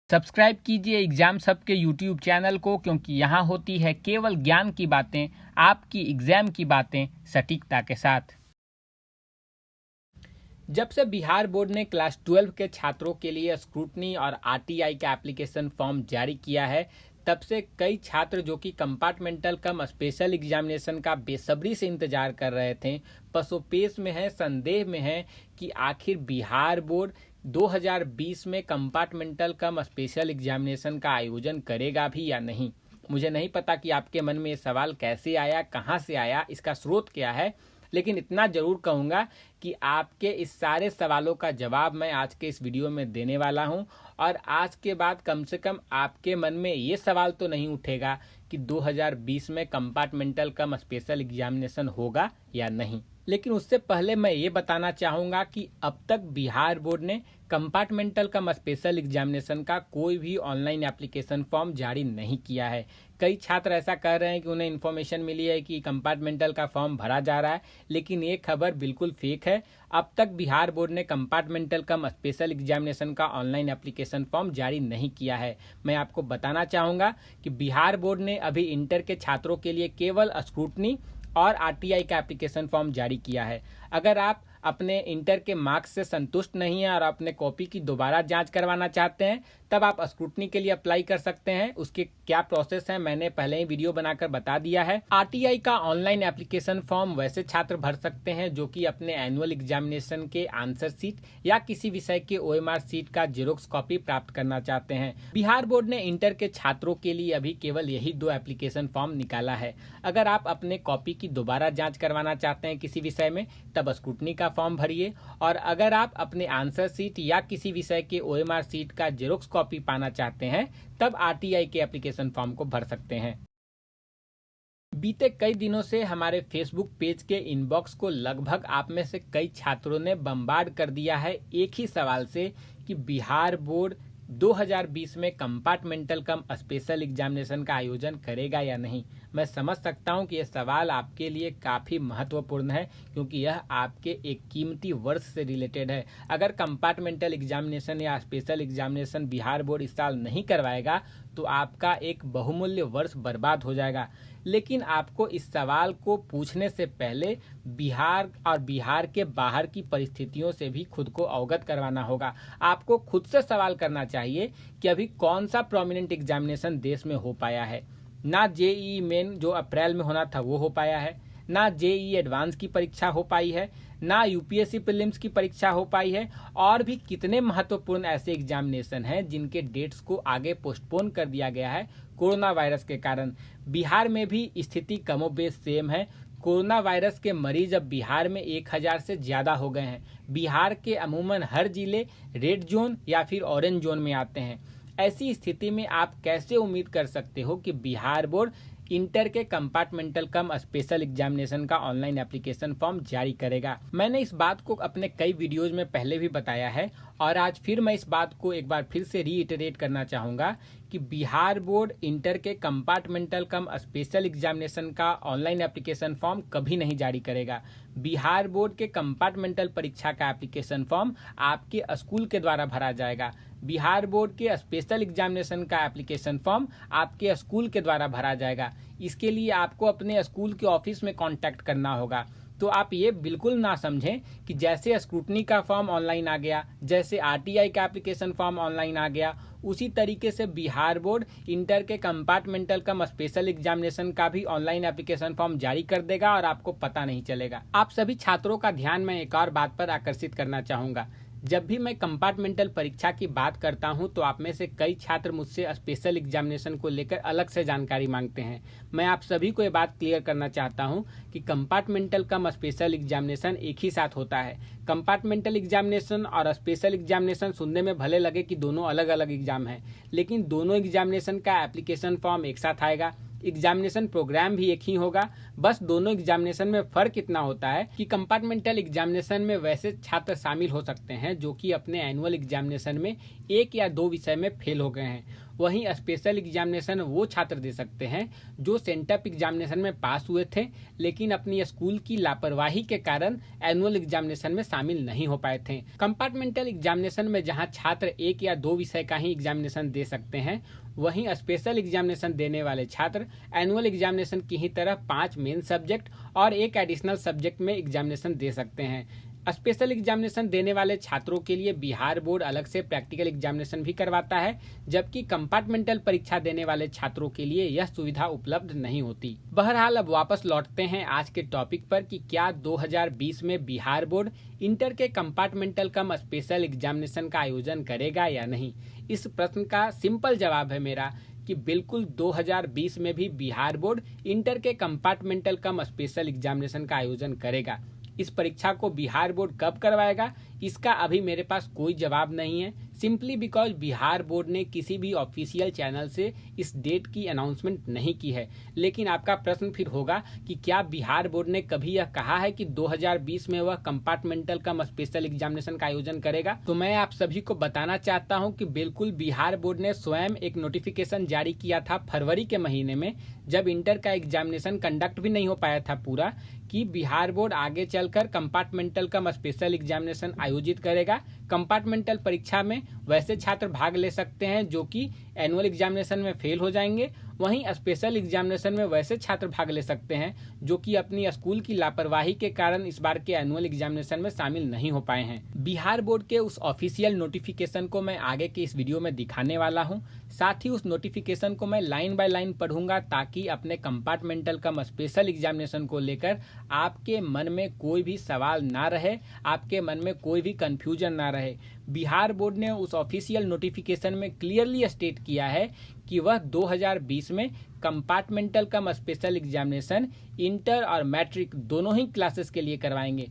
Subscribe कीजिए exam सब के यूट्यूब चैनल को, क्योंकि यहाँ होती है केवल ज्ञान की बातें, आपकी एग्जाम की बातें सटीकता के साथ। जब से बिहार बोर्ड ने क्लास 12 के छात्रों के लिए स्क्रूटनी और आरटीआई का एप्लीकेशन फॉर्म जारी किया है, तब से कई छात्र जो कि कंपार्टमेंटल कम स्पेशल एग्जामिनेशन का बेसब्री से इंतजार कर रहे थे, पसोपेश में है, संदेह में है कि आखिर बिहार बोर्ड 2020 में कंपार्टमेंटल कम स्पेशल एग्जामिनेशन का आयोजन करेगा भी या नहीं। मुझे नहीं पता कि आपके मन में ये सवाल कैसे आया, कहाँ से आया, इसका स्रोत क्या है, लेकिन इतना ज़रूर कहूँगा कि आपके इस सारे सवालों का जवाब मैं आज के इस वीडियो में देने वाला हूं। और आज के बाद कम से कम आपके मन में ये सवाल तो नहीं उठेगा कि 2020 में कंपार्टमेंटल कम स्पेशल एग्जामिनेशन होगा या नहीं। लेकिन उससे पहले मैं ये बताना चाहूँगा कि अब तक बिहार बोर्ड ने कंपार्टमेंटल कम स्पेशल एग्जामिनेशन का कोई भी ऑनलाइन एप्लीकेशन फॉर्म जारी नहीं किया है। कई छात्र ऐसा कह रहे हैं कि उन्हें इन्फॉर्मेशन मिली है कि कंपार्टमेंटल का फॉर्म भरा जा रहा है, लेकिन ये खबर बिल्कुल फेक है। अब तक बिहार बोर्ड ने कंपार्टमेंटल कम स्पेशल एग्जामिनेशन का ऑनलाइन एप्लीकेशन फॉर्म जारी नहीं किया है। मैं आपको बताना चाहूँगा कि बिहार बोर्ड ने अभी इंटर के छात्रों के लिए केवल स्क्रूटनी और आरटीआई का एप्लीकेशन फॉर्म जारी किया है। अगर आप अपने इंटर के मार्क्स से संतुष्ट नहीं हैं और अपने कॉपी की दोबारा जांच करवाना चाहते हैं, तब आप स्क्रूटनी के लिए अप्लाई कर सकते हैं। उसके क्या प्रोसेस है मैंने पहले ही वीडियो बनाकर बता दिया है। आरटीआई का ऑनलाइन एप्लीकेशन फॉर्म वैसे छात्र भर सकते हैं जो कि अपने एनुअल एग्जामिनेशन के आंसर शीट या किसी विषय के ओएमआर शीट का जेरोक्स कॉपी प्राप्त करना चाहते हैं। बिहार बोर्ड ने इंटर के छात्रों के लिए अभी केवल यही 2 एप्लीकेशन फॉर्म निकाला है। अगर आप अपने कॉपी की दोबारा जाँच करवाना चाहते हैं किसी विषय में, तब स्क्रूटनी का फॉर्म भरिए, और अगर आप अपने आंसर शीट या किसी विषय के ओएमआर शीट का जेरोक्स कॉपी पाना चाहते हैं, तब आरटीआई के एप्लीकेशन फॉर्म को भर सकते हैं। बीते कई दिनों से हमारे फेसबुक पेज के इनबॉक्स को लगभग आप में से कई छात्रों ने बम्बार्ड कर दिया है एक ही सवाल से कि बिहार बोर्ड 2020 में कंपार्टमेंटल कम स्पेशल एग्जामिनेशन का आयोजन करेगा या नहीं। मैं समझ सकता हूं कि यह सवाल आपके लिए काफ़ी महत्वपूर्ण है, क्योंकि यह आपके एक कीमती वर्ष से रिलेटेड है। अगर कंपार्टमेंटल एग्जामिनेशन या स्पेशल एग्जामिनेशन बिहार बोर्ड इस साल नहीं करवाएगा तो आपका एक बहुमूल्य वर्ष बर्बाद हो जाएगा। लेकिन आपको इस सवाल को पूछने से पहले बिहार और बिहार के बाहर की परिस्थितियों से भी खुद को अवगत करवाना होगा। आपको खुद से सवाल करना चाहिए कि अभी कौन सा प्रोमिनेंट एग्जामिनेशन देश में हो पाया है। ना जेईई मेन जो अप्रैल में होना था वो हो पाया है, ना जेईई एडवांस की परीक्षा हो पाई है, ना यूपीएससी प्रीलिम्स की परीक्षा हो पाई है, और भी कितने महत्वपूर्ण ऐसे एग्जामिनेशन हैं जिनके डेट्स को आगे पोस्टपोन कर दिया गया है कोरोना वायरस के कारण। बिहार में भी स्थिति कमोबेश सेम है। कोरोना वायरस के मरीज अब बिहार में 1000 से ज़्यादा हो गए हैं। बिहार के अमूमन हर जिले रेड जोन या फिर ऑरेंज जोन में आते हैं। ऐसी स्थिति में आप कैसे उम्मीद कर सकते हो कि बिहार बोर्ड इंटर के कंपार्टमेंटल कम स्पेशल एग्जामिनेशन का ऑनलाइन एप्लीकेशन फॉर्म जारी करेगा। मैंने इस बात को अपने कई वीडियोज में पहले भी बताया है, और आज फिर मैं इस बात को एक बार फिर से रीइटरेट करना चाहूँगा कि बिहार बोर्ड इंटर के कंपार्टमेंटल कम स्पेशल एग्जामिनेशन का ऑनलाइन एप्लीकेशन फॉर्म कभी नहीं जारी करेगा। बिहार बोर्ड के कंपार्टमेंटल परीक्षा का एप्लीकेशन फॉर्म आपके स्कूल के द्वारा भरा जाएगा। बिहार बोर्ड के स्पेशल एग्जामिनेशन का एप्लीकेशन फॉर्म आपके स्कूल के द्वारा भरा जाएगा। इसके लिए आपको अपने स्कूल के ऑफिस में कांटेक्ट करना होगा। तो आप ये बिल्कुल ना समझें कि जैसे स्क्रूटनी का फॉर्म ऑनलाइन आ गया, जैसे आरटीआई का एप्लीकेशन फॉर्म ऑनलाइन आ गया, उसी तरीके से बिहार बोर्ड इंटर के कंपार्टमेंटल कम स्पेशल एग्जामिनेशन का भी ऑनलाइन एप्लीकेशन फॉर्म जारी कर देगा और आपको पता नहीं चलेगा। आप सभी छात्रों का ध्यान मैं एक और बात पर आकर्षित करना चाहूँगा। जब भी मैं कंपार्टमेंटल परीक्षा की बात करता हूं तो आप में से कई छात्र मुझसे स्पेशल एग्जामिनेशन को लेकर अलग से जानकारी मांगते हैं। मैं आप सभी को ये बात क्लियर करना चाहता हूं कि कंपार्टमेंटल कम स्पेशल एग्जामिनेशन एक ही साथ होता है। कंपार्टमेंटल एग्जामिनेशन और स्पेशल एग्जामिनेशन सुनने में भले लगे कि दोनों अलग अलग एग्जाम हैं, लेकिन दोनों एग्जामिनेशन का एप्लीकेशन फॉर्म एक साथ आएगा। एग्जामिनेशन प्रोग्राम भी एक ही होगा। बस दोनों एग्जामिनेशन में फर्क इतना होता है कि कंपार्टमेंटल एग्जामिनेशन में वैसे छात्र शामिल हो सकते हैं जो कि अपने एनुअल एग्जामिनेशन में 1 या 2 विषय में फेल हो गए हैं। वहीं स्पेशल एग्जामिनेशन वो छात्र दे सकते हैं जो सेंटअप एग्जामिनेशन में पास हुए थे लेकिन अपनी स्कूल की लापरवाही के कारण एनुअल एग्जामिनेशन में शामिल नहीं हो पाए थे। कंपार्टमेंटल एग्जामिनेशन में जहां छात्र 1 या 2 विषय का ही एग्जामिनेशन दे सकते हैं, वहीं स्पेशल एग्जामिनेशन देने वाले छात्र एनुअल एग्जामिनेशन की ही तरह 5 मेन सब्जेक्ट और 1 एडिशनल सब्जेक्ट में एग्जामिनेशन दे सकते हैं। स्पेशल एग्जामिनेशन देने वाले छात्रों के लिए बिहार बोर्ड अलग से प्रैक्टिकल एग्जामिनेशन भी करवाता है, जबकि कंपार्टमेंटल परीक्षा देने वाले छात्रों के लिए यह सुविधा उपलब्ध नहीं होती। बहरहाल अब वापस लौटते हैं आज के टॉपिक पर कि क्या 2020 में बिहार बोर्ड इंटर के कंपार्टमेंटल कम स्पेशल एग्जामिनेशन का आयोजन करेगा या नहीं। इस प्रश्न का सिंपल जवाब है मेरा कि बिल्कुल 2020 में भी बिहार बोर्ड इंटर के कंपार्टमेंटल कम स्पेशल एग्जामिनेशन का आयोजन करेगा। इस परीक्षा को बिहार बोर्ड कब करवाएगा, इसका अभी मेरे पास कोई जवाब नहीं है, सिंपली बिकॉज बिहार बोर्ड ने किसी भी ऑफिशियल चैनल से इस डेट की अनाउंसमेंट नहीं की है। लेकिन आपका प्रश्न फिर होगा कि क्या बिहार बोर्ड ने कभी यह कहा है कि 2020 में वह कंपार्टमेंटल कम स्पेशल एग्जामिनेशन का आयोजन करेगा? तो मैं आप सभी को बताना चाहता हूं कि बिल्कुल बिहार बोर्ड ने स्वयं एक नोटिफिकेशन जारी किया था फरवरी के महीने में, जब इंटर का एग्जामिनेशन कंडक्ट भी नहीं हो पाया था पूरा, कि बिहार बोर्ड आगे चलकर कंपार्टमेंटल कम स्पेशल एग्जामिनेशन आयोजित करेगा। कंपार्टमेंटल परीक्षा में वैसे छात्र भाग ले सकते हैं जो कि एनुअल एग्जामिनेशन में फेल हो जाएंगे, वहीं स्पेशल एग्जामिनेशन में वैसे छात्र भाग ले सकते हैं जो कि अपनी स्कूल की लापरवाही के कारण इस बार के एनुअल एग्जामिनेशन में शामिल नहीं हो पाए हैं। बिहार बोर्ड के उस ऑफिशियल नोटिफिकेशन को मैं आगे के इस वीडियो में दिखाने वाला हूं। साथ ही उस नोटिफिकेशन को मैं लाइन बाय लाइन पढ़ूंगा ताकि अपने कंपार्टमेंटल कम स्पेशल एग्जामिनेशन को लेकर आपके मन में कोई भी सवाल ना रहे, आपके मन में कोई भी कंफ्यूजन ना रहे। बिहार बोर्ड ने उस ऑफिशियल नोटिफिकेशन में क्लियरली स्टेट किया है कि वह 2020 में कंपार्टमेंटल कम स्पेशल एग्जामिनेशन इंटर और मैट्रिक दोनों ही क्लासेस के लिए करवाएंगे।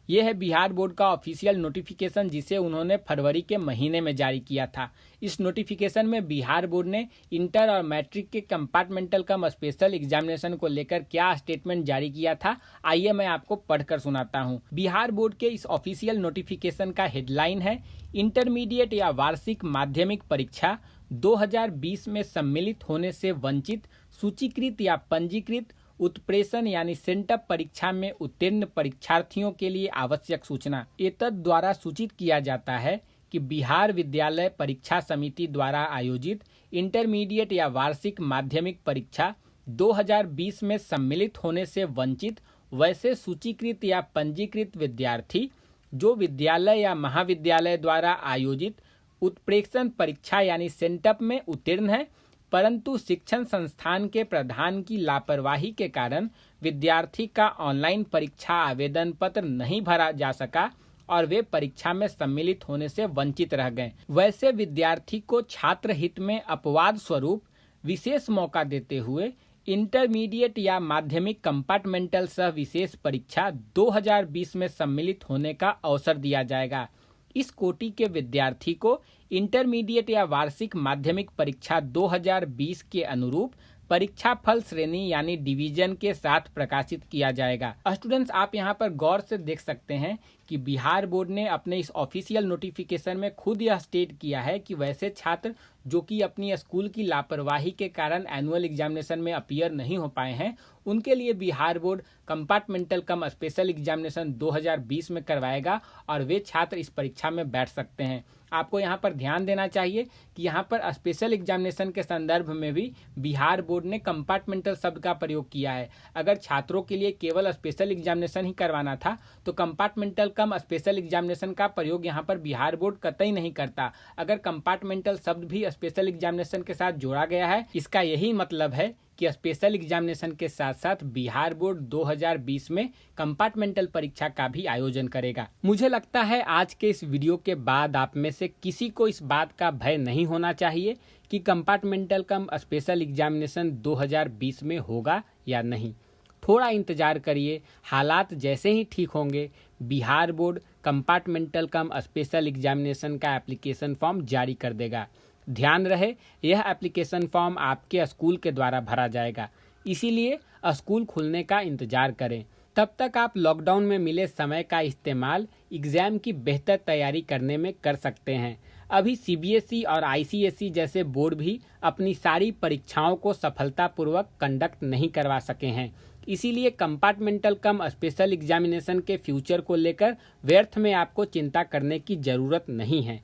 यह है बिहार बोर्ड का ऑफिशियल नोटिफिकेशन जिसे उन्होंने फरवरी के महीने में जारी किया था। इस नोटिफिकेशन में बिहार बोर्ड ने इंटर और मैट्रिक के कंपार्टमेंटल कम स्पेशल एग्जामिनेशन को लेकर क्या स्टेटमेंट जारी किया था, आइए मैं आपको पढ़कर सुनाता हूं। बिहार बोर्ड के इस ऑफिशियल नोटिफिकेशन का हेडलाइन है, इंटरमीडिएट या वार्षिक माध्यमिक परीक्षा 2020 में सम्मिलित होने से वंचित सूचीकृत या पंजीकृत उत्प्रेषण यानी सेंटअप परीक्षा में उत्तीर्ण परीक्षार्थियों के लिए आवश्यक सूचना। एतद द्वारा सूचित किया जाता है कि बिहार विद्यालय परीक्षा समिति द्वारा आयोजित इंटरमीडिएट या वार्षिक माध्यमिक परीक्षा 2020 में सम्मिलित होने से वंचित वैसे सूचीकृत या पंजीकृत विद्यार्थी जो विद्यालय या महाविद्यालय द्वारा आयोजित उत्प्रेषण परीक्षा यानी सेंटअप में उत्तीर्ण है, परंतु शिक्षण संस्थान के प्रधान की लापरवाही के कारण विद्यार्थी का ऑनलाइन परीक्षा आवेदन पत्र नहीं भरा जा सका और वे परीक्षा में सम्मिलित होने से वंचित रह गए। वैसे विद्यार्थी को छात्र हित में अपवाद स्वरूप विशेष मौका देते हुए इंटरमीडिएट या माध्यमिक कंपार्टमेंटल सह विशेष परीक्षा 2020 में सम्मिलित होने का अवसर दिया जाएगा। इस कोटि के विद्यार्थी को इंटरमीडिएट या वार्षिक माध्यमिक परीक्षा 2020 के अनुरूप परीक्षा फल श्रेणी यानी डिवीजन के साथ प्रकाशित किया जाएगा। स्टूडेंट्स, आप यहाँ पर गौर से देख सकते हैं कि बिहार बोर्ड ने अपने इस ऑफिशियल नोटिफिकेशन में खुद यह स्टेट किया है कि वैसे छात्र जो कि अपनी स्कूल की लापरवाही के कारण एनुअल एग्जामिनेशन में अपीयर नहीं हो पाए हैं, उनके लिए बिहार बोर्ड कंपार्टमेंटल कम स्पेशल एग्जामिनेशन 2020 में करवाएगा और वे छात्र इस परीक्षा में बैठ सकते हैं। आपको यहाँ पर ध्यान देना चाहिए कि यहाँ पर स्पेशल एग्जामिनेशन के संदर्भ में भी बिहार बोर्ड ने कंपार्टमेंटल शब्द का प्रयोग किया है। अगर छात्रों के लिए केवल स्पेशल एग्जामिनेशन ही करवाना था तो कंपार्टमेंटल कम स्पेशल एग्जामिनेशन का प्रयोग यहाँ पर बिहार बोर्ड कतई नहीं करता। अगर कंपार्टमेंटल शब्द भी स्पेशल एग्जामिनेशन के साथ जोड़ा गया है, इसका यही मतलब है कि स्पेशल एग्जामिनेशन के साथ साथ बिहार बोर्ड 2020 में कंपार्टमेंटल परीक्षा का भी आयोजन करेगा। मुझे लगता है आज के इस वीडियो के बाद आप में से किसी को इस बात का भय नहीं होना चाहिए कि कंपार्टमेंटल कम स्पेशल एग्जामिनेशन 2020 में होगा या नहीं। थोड़ा इंतजार करिए, हालात जैसे ही ठीक होंगे बिहार बोर्ड कंपार्टमेंटल कम स्पेशल एग्जामिनेशन का एप्लीकेशन फॉर्म जारी कर देगा। ध्यान रहे, यह एप्लीकेशन फॉर्म आपके स्कूल के द्वारा भरा जाएगा, इसीलिए स्कूल खुलने का इंतजार करें। तब तक आप लॉकडाउन में मिले समय का इस्तेमाल एग्ज़ाम की बेहतर तैयारी करने में कर सकते हैं। अभी सीबीएसई और आईसीएसई जैसे बोर्ड भी अपनी सारी परीक्षाओं को सफलतापूर्वक कंडक्ट नहीं करवा सके हैं। इसीलिए कंपार्टमेंटल कम स्पेशल एग्जामिनेशन के फ्यूचर को लेकर व्यर्थ में आपको चिंता करने की ज़रूरत नहीं है।